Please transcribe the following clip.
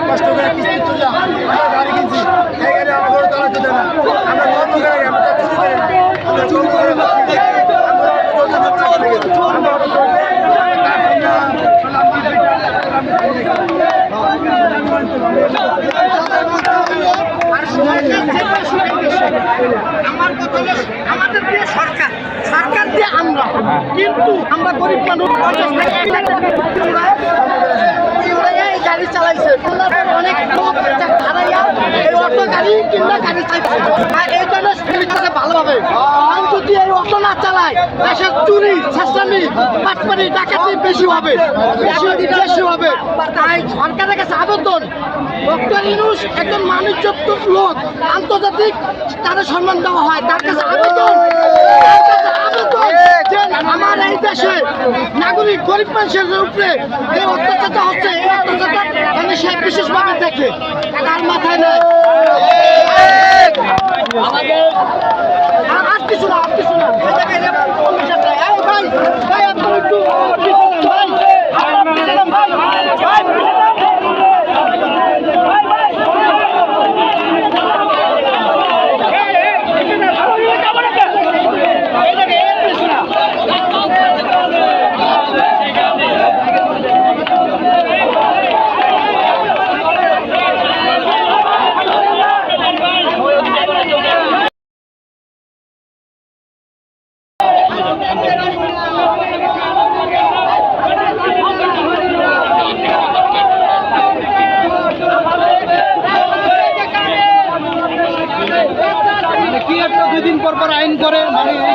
কষ্ট করে কিস্তি তুললাম, আমরা গাড়ি কিনছি, এই গাড়ি আমাদের চালাতে দেয় না। আমরা কর্ম গাড়ি আমরা তো চুরি করি না, আমরা কর্ম করে আমাদের দিয়ে সরকার সরকার দিয়ে আমরা, কিন্তু আমরা গরিব মানুষ গাড়ি চালাইছে অনেক হারাইয়া এই অটো গাড়ি কিংবা গাড়ি চাইছে এই জন্য ভালোভাবে যদি এই অটো না চালায় দেশের চুরি ছেঁচড়ামি পাটপানি ডাকাতি বেশি হবে, বেশি হবে। তাই সরকারের কাছে আবেদন, ডক্টর ইউনূস একজন মানবযুক্ত লোক, আন্তর্জাতিক তাদের সম্মান দেওয়া হয়, তার কাছে আবেদন আমার এই দেশে নাগরিক গরিব মানুষের উপরে যে অত্যাচারটা হচ্ছে, এই অত্যাচারটা মানে সে বিশেষভাবে দেখে, তার মাথায় নেয়। আর কিছু না, আর কিছু না। কি একটা দুদিন পর পর আইন করে মানে এই